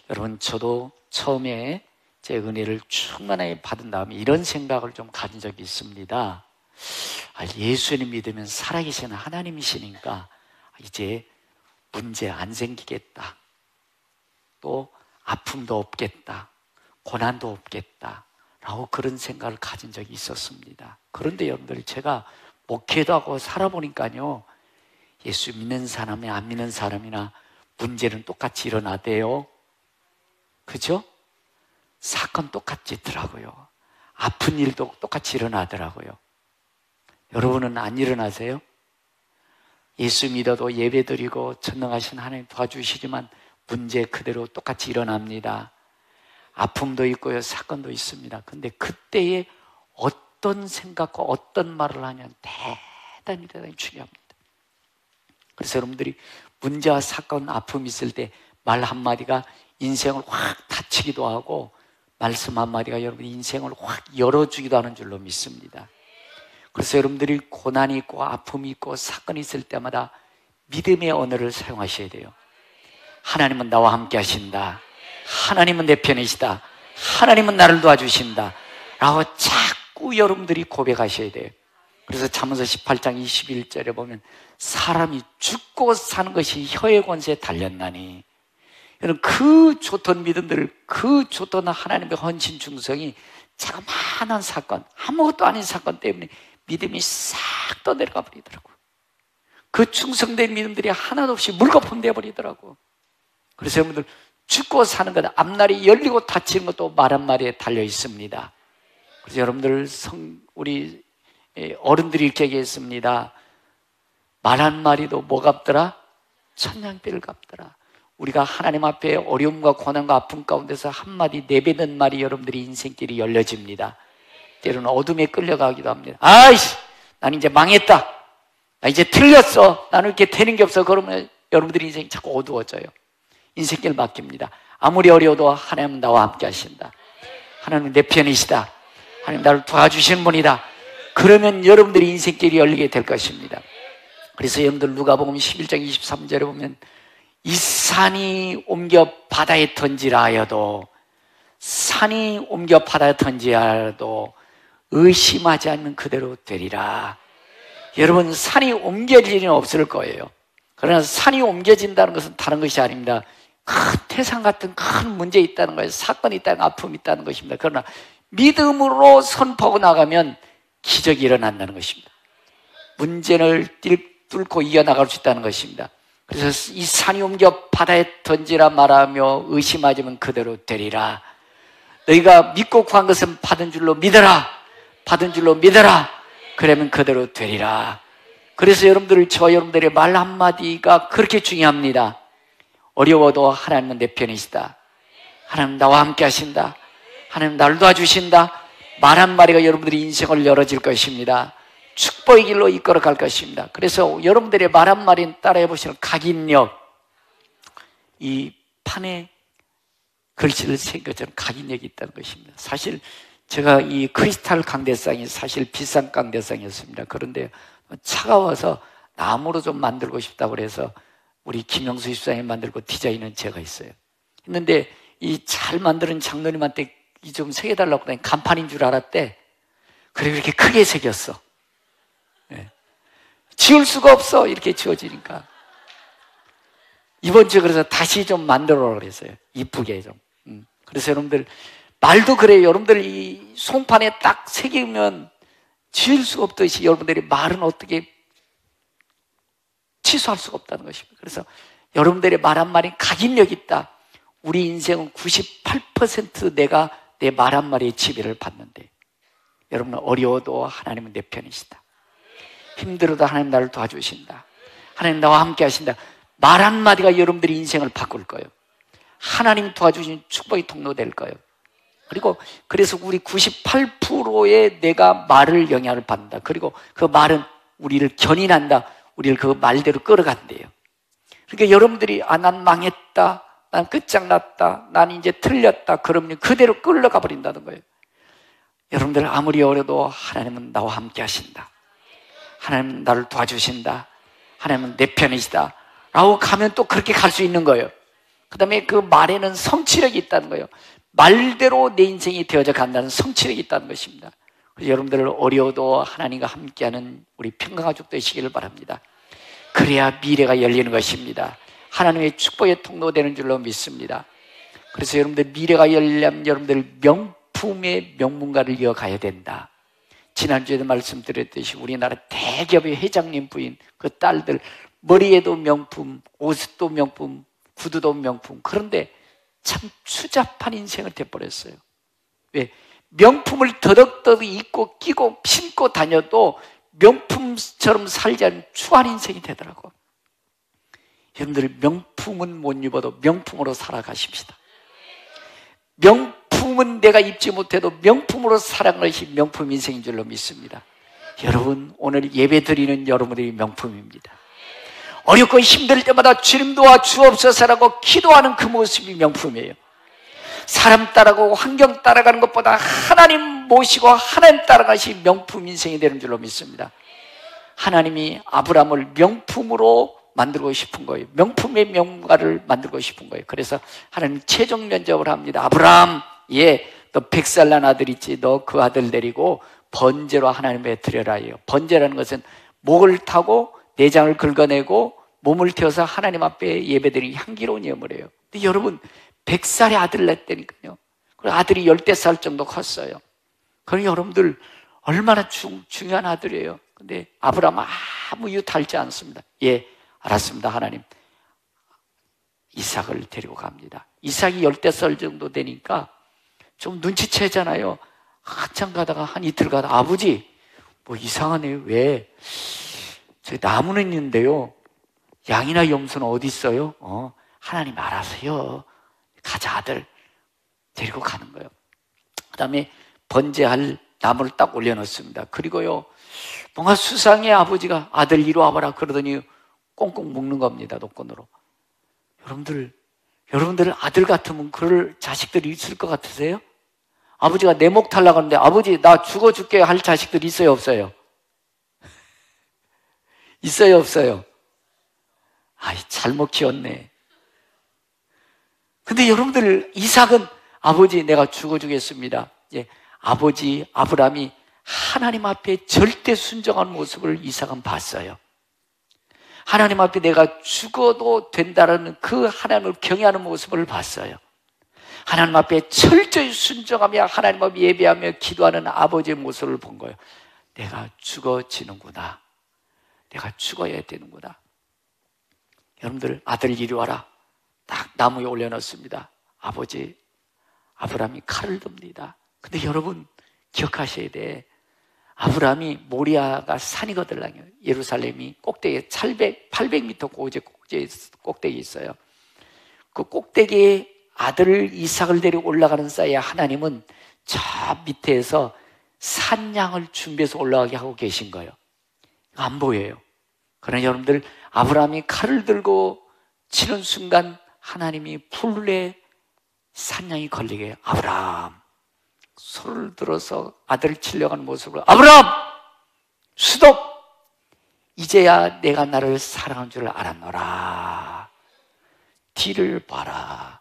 여러분, 저도 처음에 제 은혜를 충만하게 받은 다음에 이런 생각을 좀 가진 적이 있습니다. 예수를 믿으면 살아계신 하나님이시니까 이제 문제 안 생기겠다, 또 아픔도 없겠다, 고난도 없겠다 라고 그런 생각을 가진 적이 있었습니다. 그런데 여러분들, 제가 목회도 하고 살아보니까요, 예수 믿는 사람이나 안 믿는 사람이나 문제는 똑같이 일어나대요. 그죠? 사건 똑같이 있더라고요. 아픈 일도 똑같이 일어나더라고요. 여러분은 안 일어나세요? 예수 믿어도 예배드리고 전능하신 하나님 도와주시지만 문제 그대로 똑같이 일어납니다. 아픔도 있고요, 사건도 있습니다. 근데 그때에 어떤 생각과 어떤 말을 하냐는 대단히 중요합니다. 그래서 여러분들이 문제와 사건, 아픔이 있을 때 말 한마디가 인생을 확 닫히기도 하고 말씀 한마디가 여러분 인생을 확 열어주기도 하는 줄로 믿습니다. 그래서 여러분들이 고난이 있고 아픔이 있고 사건이 있을 때마다 믿음의 언어를 사용하셔야 돼요. 하나님은 나와 함께 하신다, 하나님은 내 편이시다, 하나님은 나를 도와주신다 라고 자꾸 여러분들이 고백하셔야 돼요. 그래서 잠언서 18장 21절에 보면 사람이 죽고 사는 것이 혀의 권세에 달렸나니, 여러분 그 좋던 믿음들, 그 좋던 하나님의 헌신 충성이 자그마한 사건, 아무것도 아닌 사건 때문에 믿음이 싹 떠내려가 버리더라고요. 그 충성된 믿음들이 하나도 없이 물거품 되어버리더라고요. 그래서 여러분들, 죽고 사는 것, 앞날이 열리고 닫히는 것도 말 한마디에 달려 있습니다. 그래서 여러분들, 우리 어른들이 이렇게 얘기했습니다. 말 한마디도 뭐 갚더라? 천냥비를 갚더라. 우리가 하나님 앞에 어려움과 고난과 아픔 가운데서 한마디 내뱉는 말이 여러분들이 인생길이 열려집니다. 때로는 어둠에 끌려가기도 합니다. 아이씨, 난 이제 망했다, 나 이제 틀렸어, 나는 이렇게 되는 게 없어. 그러면 여러분들이 인생이 자꾸 어두워져요. 인생길 맡깁니다. 아무리 어려워도 하나님은 나와 함께 하신다, 하나님은 내 편이시다, 하나님 나를 도와주시는 분이다. 그러면 여러분들이 인생길이 열리게 될 것입니다. 그래서 여러분들 누가복음 11장 23절에 보면 이 산이 옮겨 바다에 던지라 하여도, 산이 옮겨 바다에 던지라 하여도 의심하지 않으면 그대로 되리라. 여러분, 산이 옮겨질 일은 없을 거예요. 그러나 산이 옮겨진다는 것은 다른 것이 아닙니다. 큰 태산 같은 큰 문제 있다는 거예요. 사건이 있다는, 아픔이 있다는 것입니다. 그러나 믿음으로 선포하고 나가면 기적이 일어난다는 것입니다. 문제를 뚫고 이겨나갈 수 있다는 것입니다. 그래서 이 산이 옮겨 바다에 던지라 말하며 의심하지면 그대로 되리라. 너희가 믿고 구한 것은 받은 줄로 믿어라, 받은 줄로 믿어라. 그러면 그대로 되리라. 그래서 여러분들의 말 한마디가 그렇게 중요합니다. 어려워도 하나님은 내 편이시다, 하나님 나와 함께 하신다, 하나님 나를 도와주신다. 말 한마디가 여러분들의 인생을 열어줄 것입니다. 축복의 길로 이끌어 갈 것입니다. 그래서 여러분들의 말 한마디는 따라해 보시면 각인력, 이 판에 글씨를 새긴 것처럼 각인력이 있다는 것입니다. 사실 제가 이 크리스탈 강대상이 사실 비싼 강대상이었습니다. 그런데 차가워서 나무로 좀 만들고 싶다고 그래서 우리 김영수 집사님이 만들고 디자인은 제가 했어요. 했는데 이 잘 만드는 장로님한테 이 좀 새겨달라고 하더니 간판인 줄 알았대. 그래, 그렇게 크게 새겼어. 네. 지울 수가 없어, 이렇게 지워지니까. 이번 주에 그래서 다시 좀 만들어라 그랬어요. 이쁘게 좀. 그래서 여러분들, 말도 그래요. 여러분들 이 송판에 딱 새기면 지울 수가 없듯이 여러분들이 말은 어떻게 취소할 수가 없다는 것입니다. 그래서 여러분들의 말 한마디 각인력이 있다. 우리 인생은 98% 내가 내 말 한마디의 지배를 받는데, 여러분은 어려워도 하나님은 내 편이시다, 힘들어도 하나님 나를 도와주신다, 하나님 나와 함께 하신다. 말 한마디가 여러분들의 인생을 바꿀 거예요. 하나님 도와주신 축복의 통로 될 거예요. 그리고 그래서 우리 98%의 내가 말을 영향을 받는다. 그리고 그 말은 우리를 견인한다. 우리를 그 말대로 끌어간대요. 그러니까 여러분들이 난 망했다, 난 끝장났다, 난 이제 틀렸다, 그러면 그대로 끌려가 버린다는 거예요. 여러분들 아무리 어려도 하나님은 나와 함께 하신다, 하나님은 나를 도와주신다, 하나님은 내 편이시다 라고 가면 또 그렇게 갈 수 있는 거예요. 그 다음에 그 말에는 성취력이 있다는 거예요. 말대로 내 인생이 되어져 간다는 성취력이 있다는 것입니다. 그래서 여러분들 어려워도 하나님과 함께하는 우리 평강가족 되시기를 바랍니다. 그래야 미래가 열리는 것입니다. 하나님의 축복의 통로 되는 줄로 믿습니다. 그래서 여러분들 미래가 열리려면 여러분들 명품의 명문가를 이어가야 된다. 지난주에도 말씀드렸듯이 우리나라 대기업의 회장님 부인 그 딸들 머리에도 명품, 옷도 명품, 구두도 명품. 그런데 참 추잡한 인생을 돼버렸어요. 왜? 명품을 더덕더덕 입고 끼고 신고 다녀도 명품처럼 살지 않은 추한 인생이 되더라고. 여러분들 명품은 못 입어도 명품으로 살아가십시다. 명품은 내가 입지 못해도 명품으로 살아가는 것이 명품 인생인 줄로 믿습니다. 여러분 오늘 예배 드리는 여러분들이 명품입니다. 어렵고 힘들 때마다 주님 도와 주옵소서라고 기도하는 그 모습이 명품이에요. 사람 따라가고 환경 따라가는 것보다 하나님 모시고 하나님 따라가시 명품 인생이 되는 줄로 믿습니다. 하나님이 아브라함을 명품으로 만들고 싶은 거예요. 명품의 명가를 만들고 싶은 거예요. 그래서 하나님 최종 면접을 합니다. 아브라함, 너 100살 난 아들 있지? 너 그 아들 데리고 번제로 하나님께 드려라요. 번제라는 것은 목을 타고 내장을 긁어내고 몸을 태워서 하나님 앞에 예배드리는 향기로운 예물이에요. 근데 여러분 100살의 아들을 낳았다니까요. 그리고 아들이 10살 정도 컸어요. 그럼 여러분들 얼마나 중요한 아들이에요. 근데 아브라함은 아무 이유 달지 않습니다. 알았습니다. 하나님 이삭을 데리고 갑니다. 이삭이 10살 정도 되니까 좀 눈치채잖아요. 한참 가다가 한 이틀 가다가 아버지 뭐 이상하네요. 왜? 저기 나무는 있는데요. 양이나 염소는 어디 있어요? 하나님 알아서요. 가자 아들. 데리고 가는 거예요. 그 다음에 번제할 나무를 딱 올려놓습니다. 그리고요 뭔가 수상해. 아버지가 아들 이리 와봐라 그러더니 꽁꽁 묶는 겁니다. 노건으로. 여러분들 아들 같으면 그럴 자식들이 있을 것 같으세요? 아버지가 내 목 탈라고 하는데 아버지 나 죽어줄게 할 자식들이 있어요 없어요? 있어요 없어요? 잘못 키웠네. 근데 여러분들 이삭은 아버지 내가 죽어주겠습니다. 아버지 아브라함이 하나님 앞에 절대 순종한 모습을 이삭은 봤어요. 하나님 앞에 내가 죽어도 된다는 그 하나님을 경외하는 모습을 봤어요. 하나님 앞에 철저히 순종하며 하나님 앞에 예배하며 기도하는 아버지의 모습을 본 거예요. 내가 죽어지는구나. 내가 죽어야 되는구나. 여러분들 아들 이리 와라. 딱 나무에 올려놓습니다. 아버지 아브라함이 칼을 듭니다. 근데 여러분 기억하셔야 돼. 아브라함이 모리아가 산이거든요. 예루살렘이 꼭대기에 800m 꼭대기에 있어요. 그 꼭대기에 아들 이삭을 데리고 올라가는 사이에 하나님은 저 밑에서 산양을 준비해서 올라가게 하고 계신 거예요. 안 보여요. 그러나 여러분들 아브라함이 칼을 들고 치는 순간 하나님이 풀에 산양이 걸리게 아브라함 손을 들어서 아들을 치려고 하는 모습으로 아브라함! 스톱! 이제야 내가 나를 사랑한 줄 알았노라. 뒤를 봐라.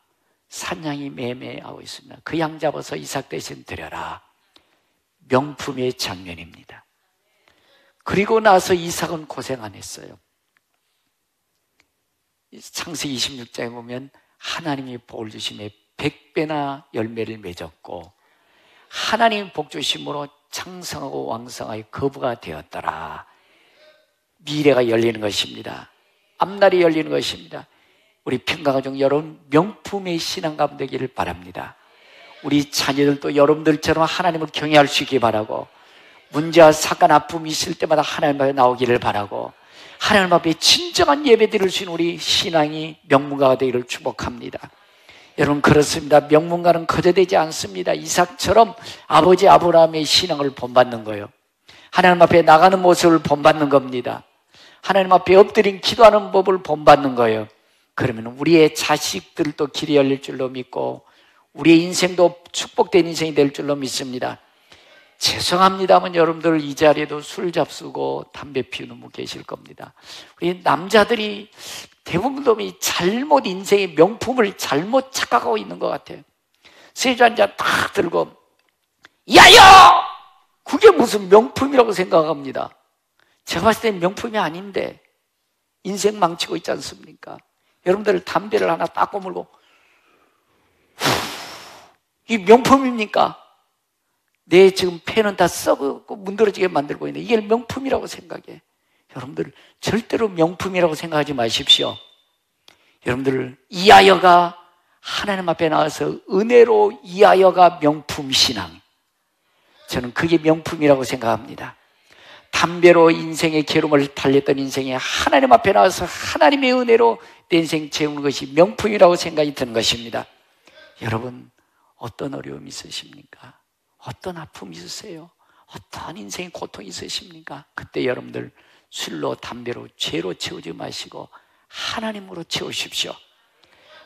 산양이 매매하고 있습니다. 그 양 잡아서 이삭 대신 드려라. 명품의 장면입니다. 그리고 나서 이삭은 고생 안 했어요. 창세기 26장에 보면 하나님이 복을 주심에 100배나 열매를 맺었고 하나님 복 주심으로 창성하고 왕성하여 거부가 되었더라. 미래가 열리는 것입니다. 앞날이 열리는 것입니다. 우리 평강가족 여러분 명품의 신앙감 되기를 바랍니다. 우리 자녀들도 여러분들처럼 하나님을 경외할 수 있기 바라고 문제와 사건 아픔이 있을 때마다 하나님 앞에 나오기를 바라고 하나님 앞에 진정한 예배 드릴 수 있는 우리 신앙이 명문가가 되기를 축복합니다. 여러분 그렇습니다. 명문가는 거저되지 않습니다. 이삭처럼 아버지 아브라함의 신앙을 본받는 거예요. 하나님 앞에 나가는 모습을 본받는 겁니다. 하나님 앞에 엎드린 기도하는 법을 본받는 거예요. 그러면 우리의 자식들도 길이 열릴 줄로 믿고 우리의 인생도 축복된 인생이 될 줄로 믿습니다. 죄송합니다만 여러분들 이 자리에도 술 잡수고 담배 피우는 분 계실 겁니다. 우리 남자들이 대부분 잘못 인생의 명품을 잘못 착각하고 있는 것 같아요. 세주 한 잔 딱 들고 야여! 그게 무슨 명품이라고 생각합니다. 제가 봤을 땐 명품이 아닌데 인생 망치고 있지 않습니까? 여러분들 담배를 하나 딱 꼬물고 이 명품입니까? 내 지금 폐는 다 썩고 문드러지게 만들고 있는데 이게 명품이라고 생각해. 여러분들 절대로 명품이라고 생각하지 마십시오. 여러분들 이하여가 하나님 앞에 나와서 은혜로 이하여가 명품 신앙, 저는 그게 명품이라고 생각합니다. 담배로 인생의 괴로움을 달랬던 인생에 하나님 앞에 나와서 하나님의 은혜로 내 인생 채우는 것이 명품이라고 생각이 드는 것입니다. 여러분 어떤 어려움이 있으십니까? 어떤 아픔이 있으세요? 어떠한 인생의 고통이 있으십니까? 그때 여러분들 술로 담배로 죄로 채우지 마시고 하나님으로 채우십시오.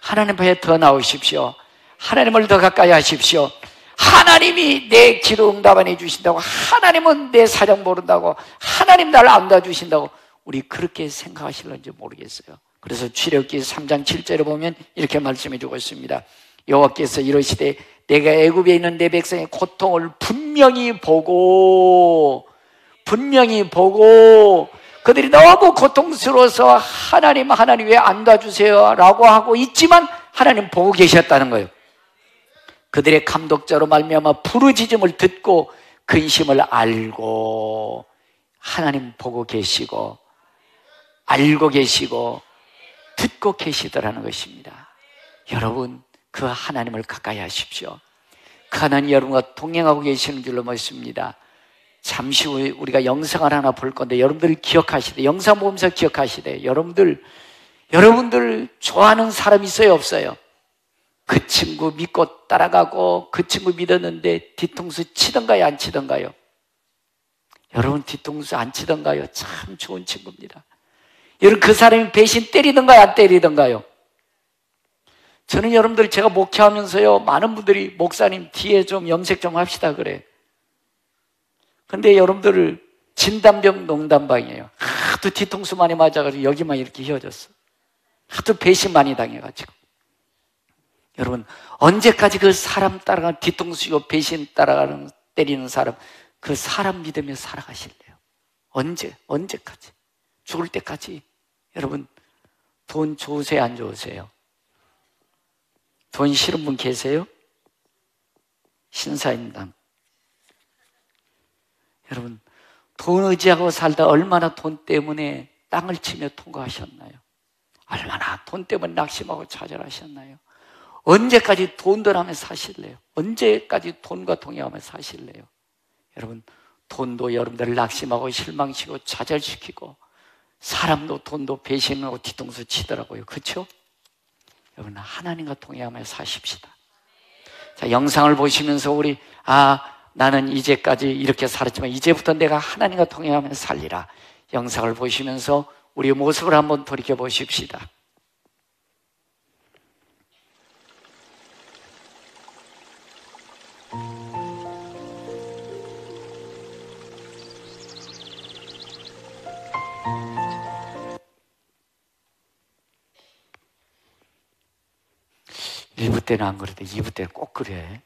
하나님 앞에 더 나오십시오. 하나님을 더 가까이 하십시오. 하나님이 내 기도 응답 안 해주신다고, 하나님은 내 사정 모른다고, 하나님 나를 안 도와주신다고 우리 그렇게 생각하실런지 모르겠어요. 그래서 출애굽기 3장 7절에 보면 이렇게 말씀해 주고 있습니다. 여호와께서 이르시되 내가 애굽에 있는 내 백성의 고통을 분명히 보고 그들이 너무 고통스러워서 하나님 왜 안 도와주세요 라고 하고 있지만 하나님 보고 계셨다는 거예요. 그들의 감독자로 말미암아 부르짖음을 듣고 근심을 알고 하나님 보고 계시고 알고 계시고 듣고 계시더라는 것입니다. 여러분 그 하나님을 가까이 하십시오. 그 하나님 여러분과 동행하고 계시는 줄로 믿습니다. 잠시 후에 우리가 영상을 하나 볼 건데 여러분들 기억하시되, 영상 보면서 기억하시되, 여러분들 좋아하는 사람 있어요 없어요? 그 친구 믿고 따라가고 그 친구 믿었는데 뒤통수 치던가요 안 치던가요? 여러분 뒤통수 안 치던가요? 참 좋은 친구입니다. 여러분 그 사람이 배신 때리던가요 안 때리던가요? 저는 여러분들 제가 목회하면서요 많은 분들이 목사님 뒤에 좀 염색 좀 합시다 그래. 근데 여러분들 진단병 농단방이에요. 하도 뒤통수 많이 맞아가지고 여기만 이렇게 휘어졌어. 하도 배신 많이 당해가지고. 여러분 언제까지 그 사람 따라가는 뒤통수고 배신 따라가는 때리는 사람, 그 사람 믿으며 살아가실래요? 언제까지? 죽을 때까지. 여러분 돈 좋으세요 안 좋으세요? 돈 싫은 분 계세요? 신사임당. 여러분 돈 의지하고 살다 얼마나 돈 때문에 땅을 치며 통과하셨나요? 얼마나 돈 때문에 낙심하고 좌절하셨나요? 언제까지 돈들 하며 사실래요? 언제까지 돈과 동행하며 사실래요? 여러분 돈도 여러분들을 낙심하고 실망시키고 좌절시키고 사람도 돈도 배신하고 뒤통수 치더라고요. 그렇죠? 여러분 하나님과 동행하며 사십시다. 자, 영상을 보시면서 우리 나는 이제까지 이렇게 살았지만 이제부터 내가 하나님과 동행하며 살리라. 영상을 보시면서 우리의 모습을 한번 돌이켜 보십시다. 일부 때는 안 그래도 2부 때는 꼭 그래.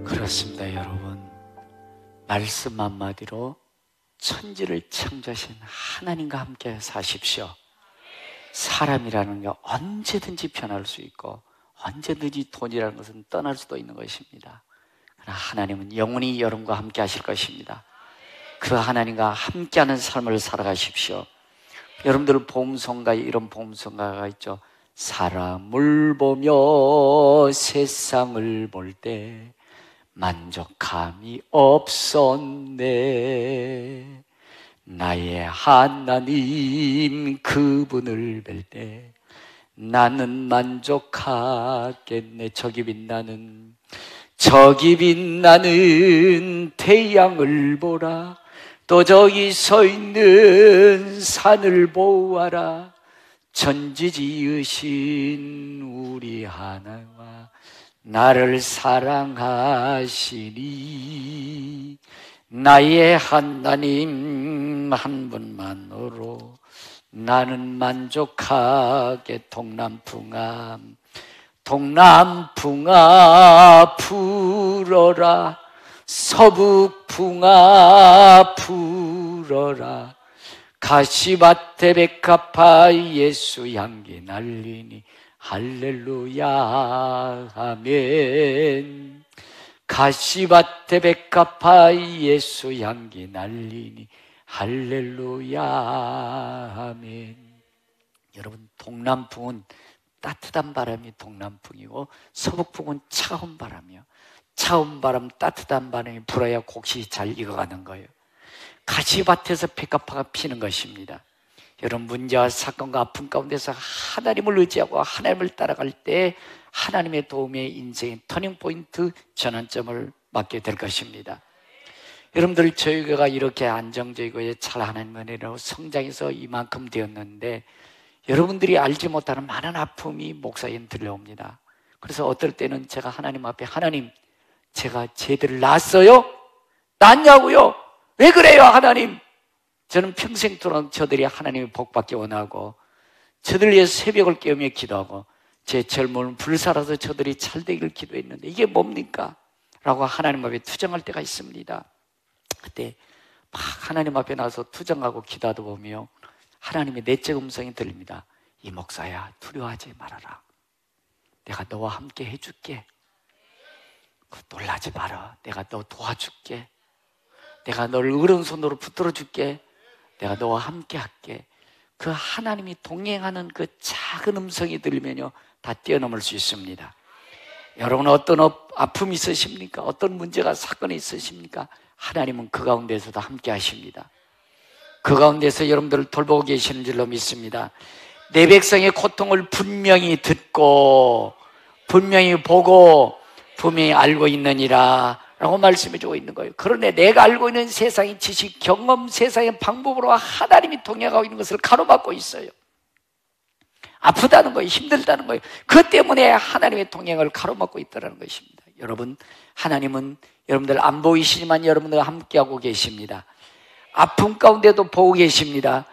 그렇습니다, 여러분. 말씀 한마디로 천지를 창조하신 하나님과 함께 사십시오. 사람이라는 게 언제든지 변할 수 있고 언제든지 돈이라는 것은 떠날 수도 있는 것입니다. 그러나 하나님은 영원히 여러분과 함께 하실 것입니다. 그 하나님과 함께하는 삶을 살아가십시오. 여러분들 보험송가에 이런 보험송가가 있죠. 사람을 보며 세상을 볼 때 만족함이 없었네. 나의 하나님 그분을 뵐 때 나는 만족하겠네. 저기 빛나는 태양을 보라. 또 저기 서 있는 산을 보아라. 천지 지으신 우리 하나님과 나를 사랑하시니 나의 하나님 한 분만으로 나는 만족하게. 동남풍아 불어라. 서북풍아 불어라. 가시밭에 백합화 예수 향기 날리니 할렐루야 아멘. 가시밭에 백합화 예수 향기 날리니 할렐루야 아멘. 여러분, 동남풍은 따뜻한 바람이 동남풍이고 서북풍은 차가운 바람이요. 차가운 바람, 따뜻한 바람이 불어야 곡식이 잘 익어가는 거예요. 가시밭에서 백합화가 피는 것입니다. 여러분, 문제와 사건과 아픔 가운데서 하나님을 의지하고 하나님을 따라갈 때 하나님의 도움에 인생의 터닝포인트, 전환점을 맞게 될 것입니다. 여러분들, 저희 교회가 이렇게 안정적이고 잘 하나님의 은혜로 성장해서 이만큼 되었는데 여러분들이 알지 못하는 많은 아픔이 목사에게 들려옵니다. 그래서 어떨 때는 제가 하나님 앞에, 하나님, 제가 쟤들을 낳았어요? 낳냐고요? 왜 그래요, 하나님? 저는 평생토록 저들이 하나님의 복받기 원하고 저들 위해서 새벽을 깨우며 기도하고 제 젊음을 불살아서 저들이 잘되기를 기도했는데 이게 뭡니까? 라고 하나님 앞에 투정할 때가 있습니다. 그때 막 하나님 앞에 나서 투정하고 기도하다 보면 하나님의 내적 음성이 들립니다. 이 목사야, 두려워하지 말아라. 내가 너와 함께 해줄게. 놀라지 마라. 내가 너 도와줄게. 내가 너를 오른손으로 붙들어줄게. 내가 너와 함께 할게. 그 하나님이 동행하는 그 작은 음성이 들리면요, 다 뛰어넘을 수 있습니다. 여러분, 어떤 아픔이 있으십니까? 어떤 문제가, 사건이 있으십니까? 하나님은 그 가운데서도 함께 하십니다. 그 가운데서 여러분들을 돌보고 계시는 줄로 믿습니다. 내 백성의 고통을 분명히 듣고 분명히 보고 분명히 알고 있느니라 라고 말씀해주고 있는 거예요. 그런데 내가 알고 있는 세상의 지식, 경험, 세상의 방법으로 하나님이 동행하고 있는 것을 가로막고 있어요. 아프다는 거예요. 힘들다는 거예요. 그 때문에 하나님의 동행을 가로막고 있다는 것입니다. 여러분, 하나님은 여러분들 안 보이시지만 여러분들과 함께하고 계십니다. 아픔 가운데도 보고 계십니다.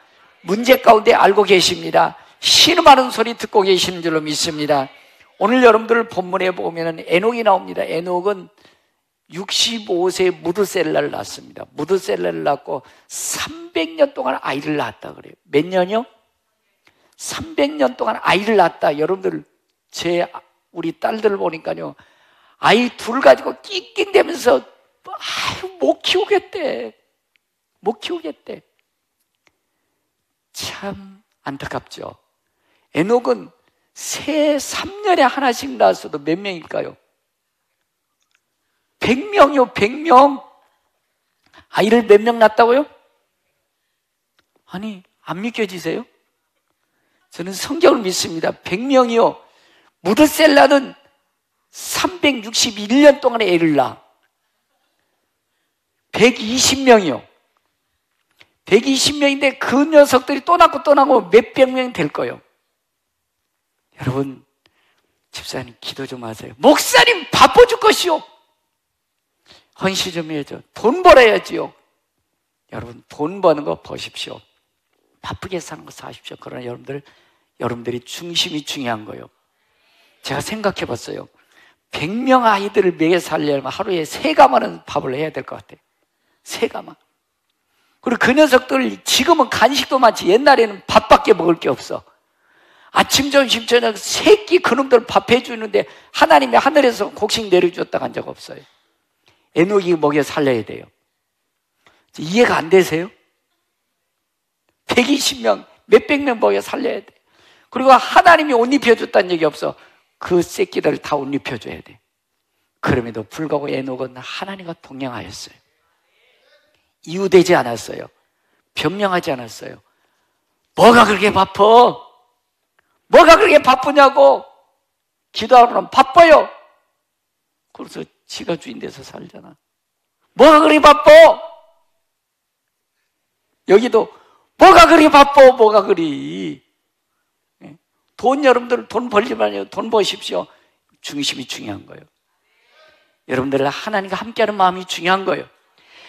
문제 가운데 알고 계십니다. 신음하는 소리 듣고 계시는 줄로 믿습니다. 오늘 여러분들 본문에 보면 에녹이 나옵니다. 에녹은 65세에 무드셀라를 낳습니다. 무드셀라를 낳고 300년 동안 아이를 낳았다 그래요. 몇 년이요? 300년 동안 아이를 낳았다. 여러분들, 우리 딸들을 보니까요, 아이 둘 가지고 낑낑대면서 못 키우겠대. 못 키우겠대. 참 안타깝죠. 에녹은 새 3년에 하나씩 낳았어도 몇 명일까요? 100명이요, 100명. 아이를 몇 명 낳았다고요? 아니, 안 믿겨지세요? 저는 성경을 믿습니다. 100명이요. 무드셀라는 361년 동안에 애를 낳아. 120명이요. 120명인데 그 녀석들이 또 낳고 또 낳고 몇백 명이 될 거예요. 여러분, 집사님 기도 좀 하세요. 목사님 바빠 줄 것이요. 헌신 좀 해야죠. 돈 벌어야지요. 여러분, 돈 버는 거 보십시오. 바쁘게 사는 거 사십시오. 그러나 여러분들이 중심이 중요한 거예요. 제가 생각해 봤어요. 100명 아이들을 먹여 살려면 하루에 3가마는 밥을 해야 될 것 같아요. 3가마. 그리고 그 녀석들 지금은 간식도 많지 옛날에는 밥밖에 먹을 게 없어. 아침, 점심, 저녁 3끼 그놈들 밥 해주는데 하나님이 하늘에서 곡식 내려줬다고 한 적 없어요. 에녹이 먹여 살려야 돼요. 이해가 안 되세요? 120명, 몇백 명 먹여 살려야 돼. 그리고 하나님이 옷 입혀줬다는 얘기 없어. 그 새끼들을 다 옷 입혀줘야 돼. 그럼에도 불구하고 에녹은 하나님과 동행하였어요. 이유되지 않았어요. 변명하지 않았어요. 뭐가 그렇게 바빠? 뭐가 그렇게 바쁘냐고? 기도하면 바빠요. 그래서 지가 주인 돼서 살잖아. 뭐가 그렇게 바빠? 여기도 뭐가 그리 바빠? 뭐가 그리? 돈 여러분들 돈 벌지 말아요. 돈 버십시오. 중심이 중요한 거예요. 여러분들 하나님과 함께하는 마음이 중요한 거예요.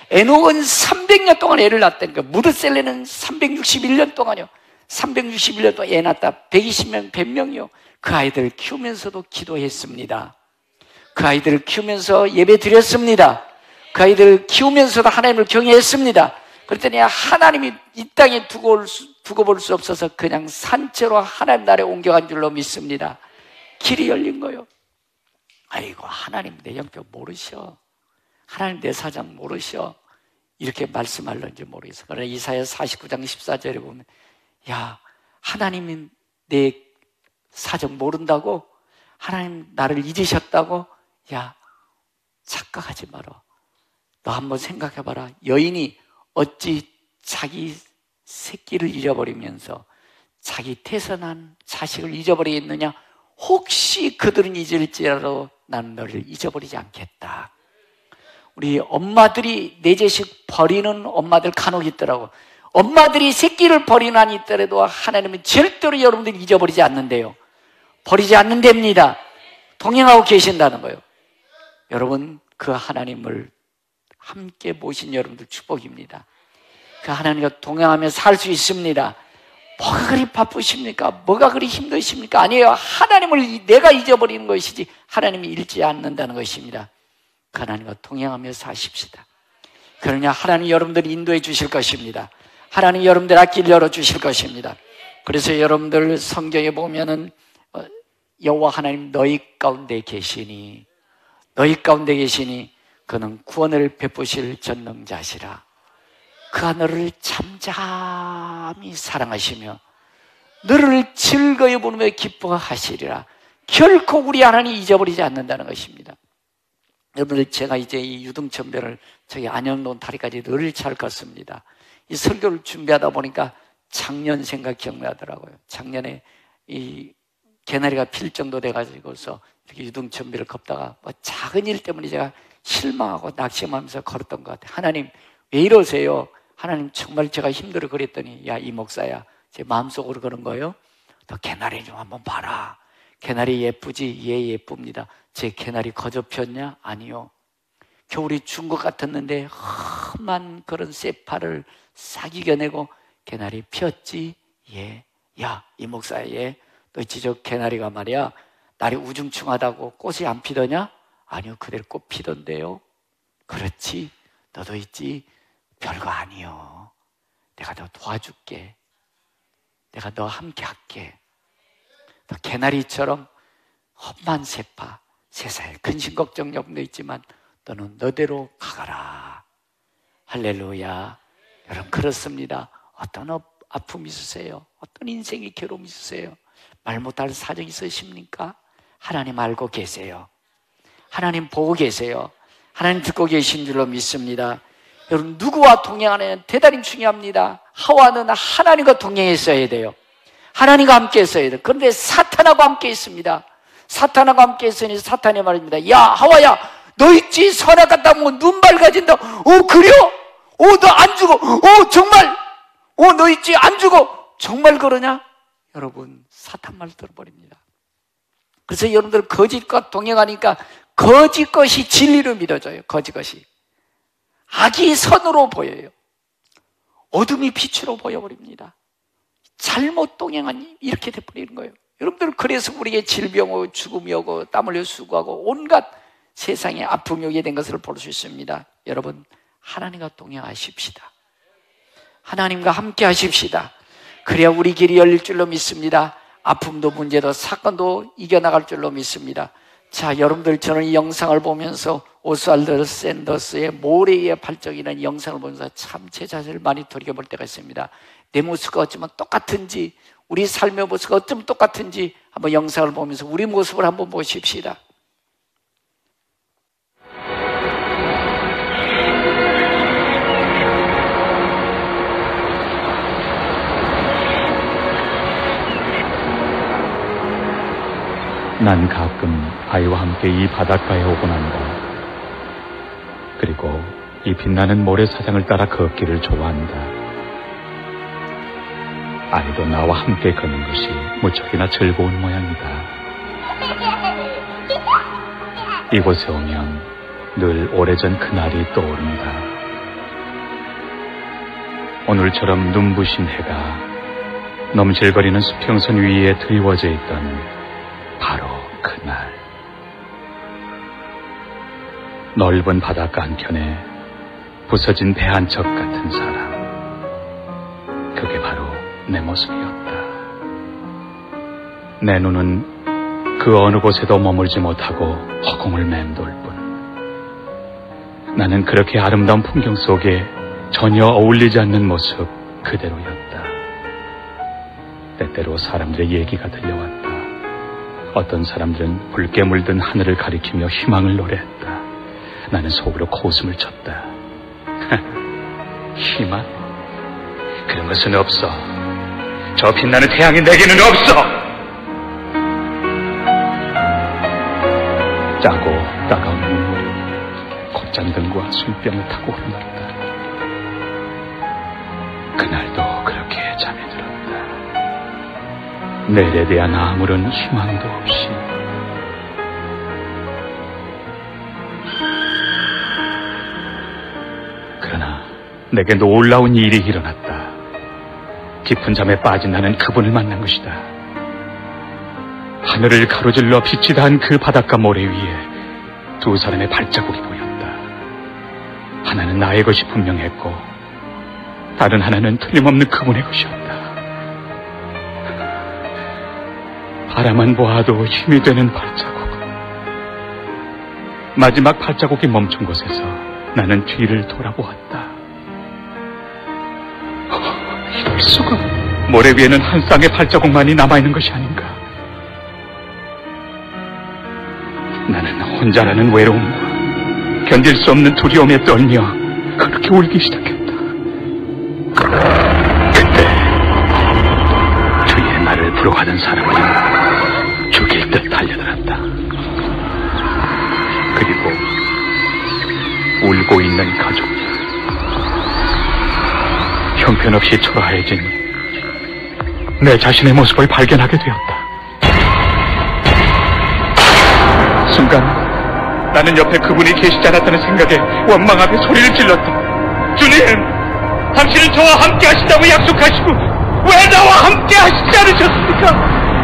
에녹은 300년 동안 애를 낳았다니까. 무드셀레는 361년 동안이요. 361년 동안 애 낳았다. 120명, 100명이요. 그 아이들을 키우면서도 기도했습니다. 그 아이들을 키우면서 예배 드렸습니다. 그 아이들을 키우면서도 하나님을 경외했습니다. 그랬더니 하나님이 이 땅에 두고 볼 수 없어서 그냥 산채로 하나님 나라에 옮겨간 줄로 믿습니다. 길이 열린 거예요. 아이고, 하나님 내 영표 모르셔. 하나님 내 사정 모르셔. 이렇게 말씀할런지 모르겠어. 그러나 이사야 49장 14절에 보면, 야, 하나님이 내 사정 모른다고? 하나님 나를 잊으셨다고? 야, 착각하지 마라. 너 한번 생각해봐라. 여인이 어찌 자기 새끼를 잊어버리면서 자기 태선한 자식을 잊어버리겠느냐? 혹시 그들은 잊을지라도 나는 너를 잊어버리지 않겠다. 우리 엄마들이 내 자식 버리는 엄마들 간혹 있더라고. 엄마들이 새끼를 버리는 한이 있더라도 하나님은 절대로 여러분들이 잊어버리지 않는데요. 버리지 않는답니다. 동행하고 계신다는 거예요. 여러분, 그 하나님을 함께 모신 여러분들 축복입니다. 그 하나님과 동행하며 살 수 있습니다. 뭐가 그리 바쁘십니까? 뭐가 그리 힘드십니까? 아니에요. 하나님을 내가 잊어버리는 것이지 하나님이 잃지 않는다는 것입니다. 그 하나님과 동행하며 사십시다. 그러냐 하나님 여러분들을 인도해 주실 것입니다. 하나님 여러분들 앞길 열어주실 것입니다. 그래서 여러분들 성경에 보면은 여호와 하나님 너희 가운데 계시니 그는 구원을 베푸실 전능자시라. 그 하늘을 잠잠히 사랑하시며 너를 즐거이 부르며 기뻐하시리라. 결코 우리 하나님 잊어버리지 않는다는 것입니다. 여러분들, 제가 이제 이 유등천변을 저기 안영동 다리까지 늘 잘 걷습니다. 이 설교를 준비하다 보니까 작년 생각 기억나더라고요. 작년에 이 개나리가 필 정도 돼가지고서 이렇게 유등천변을 걷다가 뭐 작은 일 때문에 제가 실망하고 낙심하면서 걸었던 것 같아요. 하나님 왜 이러세요? 하나님 정말 제가 힘들어 그랬더니, 야, 이 목사야, 제 마음속으로 그런 거예요. 너 개나리 좀 한번 봐라. 개나리 예쁘지? 예, 예쁩니다. 제 개나리 거저 폈냐? 아니요. 겨울이 준 것 같았는데 험한 그런 쇠파를 싹 이겨내고 개나리 폈지? 예. 야, 이 목사야, 예. 너 있지, 저 개나리가 말이야, 날이 우중충하다고 꽃이 안 피더냐? 아니요, 그대로 꽃 피던데요. 그렇지, 너도 있지. 별거 아니요. 내가 너 도와줄게. 내가 너 함께 할게. 너 개나리처럼 험한 세파, 세상에 근심 걱정 염려 있지만 너는 너대로 가거라. 할렐루야. 여러분, 그렇습니다. 어떤 아픔이 있으세요? 어떤 인생의 괴로움이 있으세요? 말 못할 사정이 있으십니까? 하나님 알고 계세요. 하나님 보고 계세요. 하나님 듣고 계신 줄로 믿습니다. 여러분, 누구와 동행하느냐 대단히 중요합니다. 하와는 하나님과 동행했어야 돼요. 하나님과 함께 했어야 돼요. 그런데 사탄하고 함께 있습니다. 사탄과 함께 있으니 사탄이 말입니다. 야 하와야, 너 있지? 선악과 먹으면 눈 밝아진다. 그래요? 너 안 죽어? 정말? 너 있지? 안 죽어? 정말 그러냐? 여러분, 사탄 말 들어버립니다. 그래서 여러분들 거짓과 동행하니까 거짓 것이 진리로 믿어져요. 거짓 것이 악이 선으로 보여요. 어둠이 빛으로 보여버립니다. 잘못 동행하니 이렇게 돼버리는 거예요. 여러분들, 그래서 우리에게 질병 오고 죽음이 오고 땀 흘려 수고하고 온갖 세상에 아픔이 오게 된 것을 볼 수 있습니다. 여러분, 하나님과 동행하십시다. 하나님과 함께 하십시다. 그래야 우리 길이 열릴 줄로 믿습니다. 아픔도 문제도 사건도 이겨나갈 줄로 믿습니다. 자, 여러분들, 저는 이 영상을 보면서 오스왈드 샌더스의 모래의 발전이라는 영상을 보면서 참 제 자신을 많이 돌이켜볼 때가 있습니다. 내 모습과 어쩌면 똑같은지, 우리 삶의 모습과 어쩌면 똑같은지 한번 영상을 보면서 우리 모습을 한번 보십시다. 난 가끔 아이와 함께 이 바닷가에 오곤 한다. 그리고 이 빛나는 모래사장을 따라 걷기를 좋아한다. 아이도 나와 함께 걷는 것이 무척이나 즐거운 모양이다. 이곳에 오면 늘 오래전 그날이 떠오른다. 오늘처럼 눈부신 해가 넘실거리는 수평선 위에 드리워져 있던 바로 그날, 넓은 바닷가 한켠에 부서진 배 한 척 같은 사람, 그게 바로 내 모습이었다. 내 눈은 그 어느 곳에도 머물지 못하고 허공을 맴돌 뿐, 나는 그렇게 아름다운 풍경 속에 전혀 어울리지 않는 모습 그대로였다. 때때로 사람들의 얘기가 들려왔다. 어떤 사람들은 붉게 물든 하늘을 가리키며 희망을 노래했다. 나는 속으로 코웃음을 쳤다. 희망? 그런 것은 없어. 저 빛나는 태양이 내게는 없어. 짜고 따가운 눈물이 콧잔등과 술병을 타고 흘렀다. 그날도 그렇게 잠이 들었다. 내일에 대한 아무런 희망도 없이. 그러나 내게 놀라운 일이 일어났다. 깊은 잠에 빠진 나는 그분을 만난 것이다. 하늘을 가로질러 빛이 단 그 바닷가 모래 위에 두 사람의 발자국이 보였다. 하나는 나의 것이 분명했고 다른 하나는 틀림없는 그분의 것이었다. 바라만 보아도 힘이 되는 발자국. 마지막 발자국이 멈춘 곳에서 나는 뒤를 돌아보았다. 이럴 수가. 모래 위에는 한 쌍의 발자국만이 남아있는 것이 아닌가. 나는 혼자라는 외로움과 견딜 수 없는 두려움에 떨며 그렇게 울기 시작했다. 그때 주위에 나를 부러워하던 사람은 죽일 듯 달려들었다. 그리고 울고 있는 가족들, 형편없이 초라해진 내 자신의 모습을 발견하게 되었다. 순간 나는 옆에 그분이 계시지 않았다는 생각에 원망하며 소리를 질렀다. 주님, 당신은 저와 함께 하신다고 약속하시고 왜 나와 함께 하시지 않으셨습니까?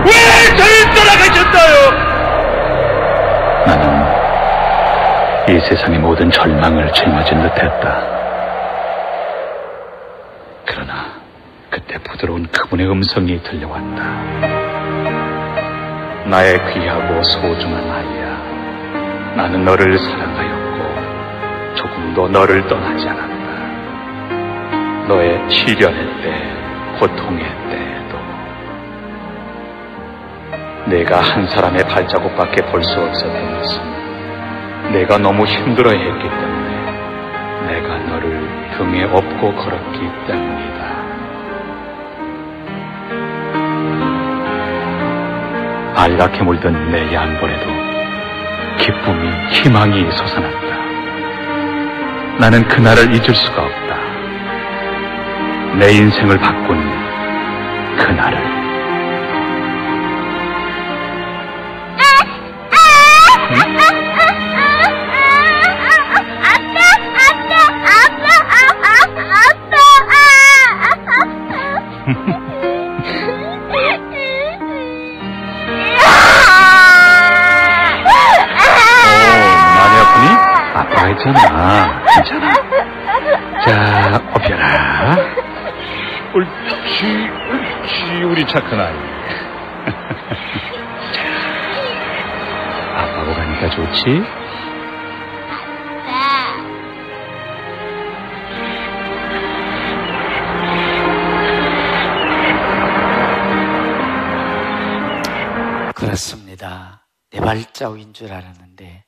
왜 저를 떠나가셨어요? 나는 이 세상의 모든 절망을 짊어진 듯했다. 그러나 그때 부드러운 그분의 음성이 들려왔다. 나의 귀하고 소중한 아이야, 나는 너를 사랑하였고 조금도 너를 떠나지 않았다. 너의 시련의 때, 고통의 때에도 내가 한 사람의 발자국밖에 볼 수 없었던 것은 내가 너무 힘들어했기 때문에, 내가 너를 등에 업고 걸었기 때문이다. 알갛게 물든 내 양볼에도 기쁨이, 희망이 솟아났다. 나는 그날을 잊을 수가 없다. 내 인생을 바꾼 그날을. 많이 아프니? 아빠가 있잖아. 괜찮아. 자, 업혀라. 옳지, 옳지, 우리 착한 아이. 아빠하고 가니까 좋지? 그렇습니다. 내 발자국인 줄 알았는데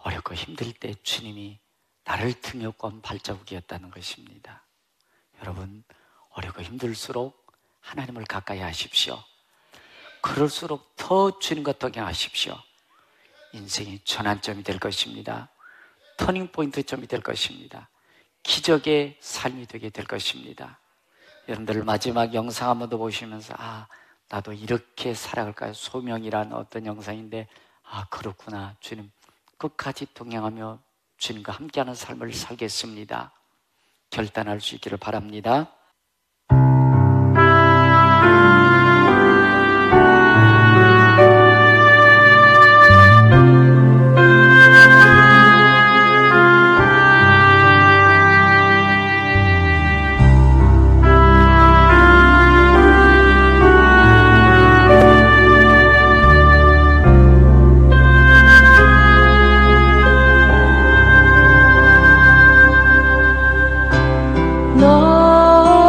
어렵고 힘들 때 주님이 나를 등에 건 발자국이었다는 것입니다. 여러분, 어렵고 힘들수록 하나님을 가까이 하십시오. 그럴수록 더 주님과 동행하십시오. 인생이 전환점이 될 것입니다. 터닝포인트점이 될 것입니다. 기적의 삶이 되게 될 것입니다. 여러분들 마지막 영상 한번 더 보시면서 나도 이렇게 살아갈까요? 소명이란 어떤 영상인데 그렇구나. 주님 끝까지 동행하며 주님과 함께하는 삶을 살겠습니다. 결단할 수 있기를 바랍니다. 너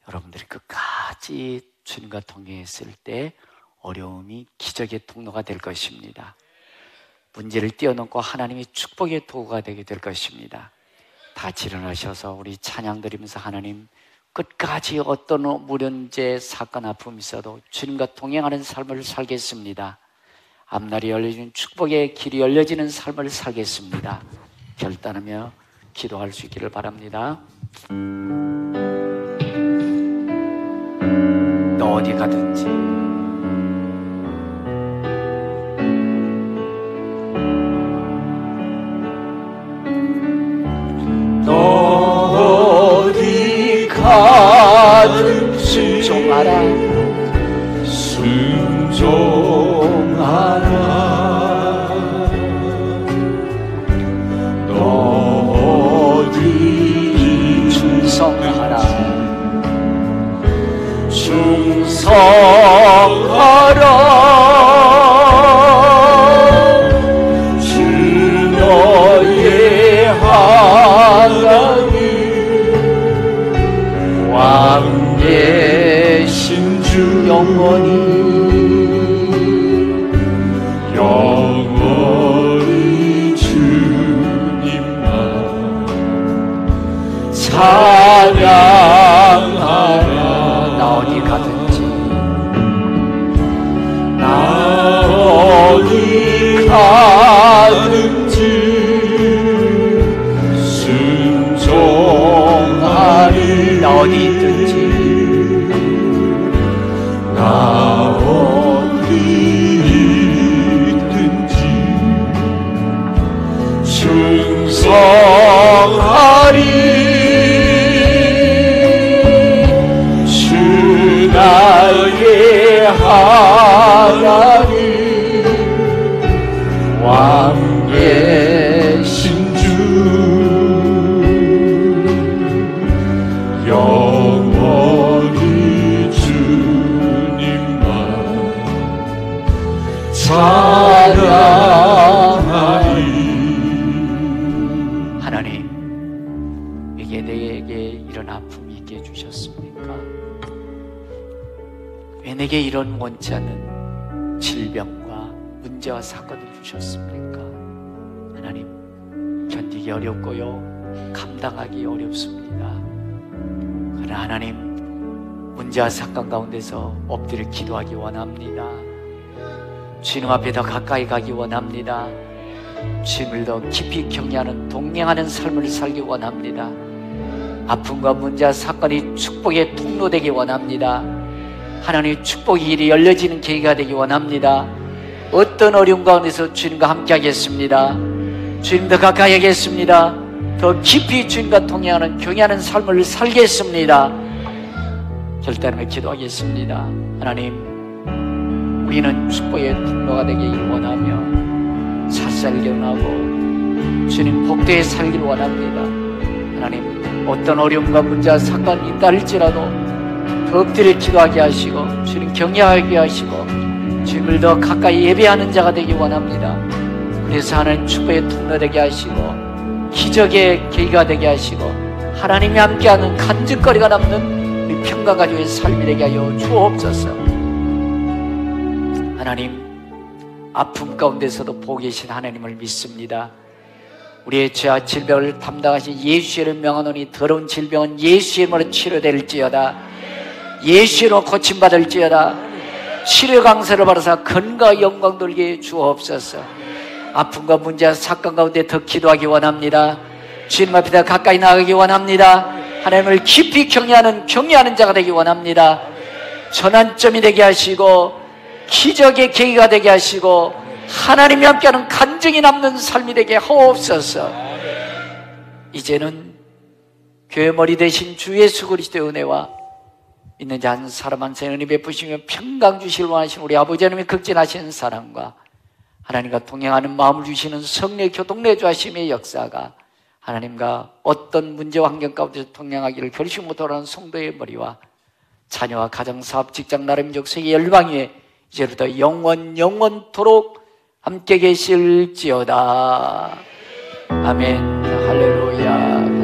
여러분들이 끝까지 주님과 동행했을 때 어려움이 기적의 통로가 될 것입니다. 문제를 뛰어넘고 하나님의 축복의 도구가 되게 될 것입니다. 다 일어나셔서 우리 찬양 드리면서 하나님 끝까지 어떤 문제, 사건, 아픔이 있어도 주님과 동행하는 삶을 살겠습니다. 앞날이 열려지는 축복의 길이 열려지는 삶을 살겠습니다. 결단하며 기도할 수 있기를 바랍니다. 너 어디 가든지 너 어디 가든지 순종하라 순종하라. 너 어디 충성하라 충성하라. 주 너의 하나님 왕 대신 주 영원히 주님만 찬양하라. 나 어디 가든지 나 어디 가든지 순종하리. 나 어디 있든지 나 어디 있든지 충성하리. 주 나의 하나님 왕 대신 주 영원히 주님만 찬양하리. 하나님, 이게 내게 이런 아픔이 있게 해주셨습니까? 왜 내게 이런 원치 않는 질병과 문제와 사건을 주셨습니까? 하나님, 견디기 어렵고요, 감당하기 어렵습니다. 그러나 하나님, 문제와 사건 가운데서 엎드려 기도하기 원합니다. 주님 앞에 더 가까이 가기 원합니다. 주님을 더 깊이 경외하는 동행하는 삶을 살기 원합니다. 아픔과 문제와 사건이 축복의 통로 되기 원합니다. 하나님의 축복의 길이 열려지는 계기가 되기 원합니다. 어떤 어려움 가운데서 주님과 함께 하겠습니다. 주님 더 가까이 하겠습니다. 더 깊이 주님과 동행하는 경외하는 삶을 살겠습니다. 결단하며 기도하겠습니다. 하나님, 우리는 축복의 통로가 되길 원하며 샷살 결혼하고 주님 복되게 살길 원합니다. 하나님, 어떤 어려움과 문제와 사건이 있다 할지라도 더 엎드려 기도하게 하시고 주님 경외하게 하시고 주님을 더 가까이 예배하는 자가 되길 원합니다. 그래서 하나님 축복의 통로 되게 하시고 기적의 계기가 되게 하시고 하나님이 함께하는 간증거리가 남는 우리 평가 가족의 삶이 되게 하여 주옵소서. 하나님, 아픔 가운데서도 보고 계신 하나님을 믿습니다. 우리의 죄와 질병을 담당하신 예수의 이름을 명하노니 더러운 질병은 예수의 이름으로 치료될지어다. 예수의 이름으로 고침받을지어다. 치료 강세를 받아서 건강과 영광 돌게 주옵소서. 아픔과 문제와 사건 가운데 더 기도하기 원합니다. 주님 앞에 더 가까이 나가기 원합니다. 하나님을 깊이 경외하는 자가 되기 원합니다. 전환점이 되게 하시고 기적의 계기가 되게 하시고 하나님이 함께하는 간증이 남는 삶이 되게 하옵소서. 이제는 교회 머리 대신 주 예수 그리스도의 은혜와 있는 자 한 사람 한 사람 은혜 베푸시며 평강 주시길 원하시는 우리 아버지 하나님의 극진하신 사랑과 하나님과 동행하는 마음을 주시는 성령의 교통 내주하심의 역사가 하나님과 어떤 문제와 환경 가운데서 동행하기를 결심 못하는 성도의 머리와 자녀와 가정, 사업, 직장, 나라, 민족, 세계 열방 위에 이제부터 영원토록 함께 계실지어다. 아멘. 할렐루야.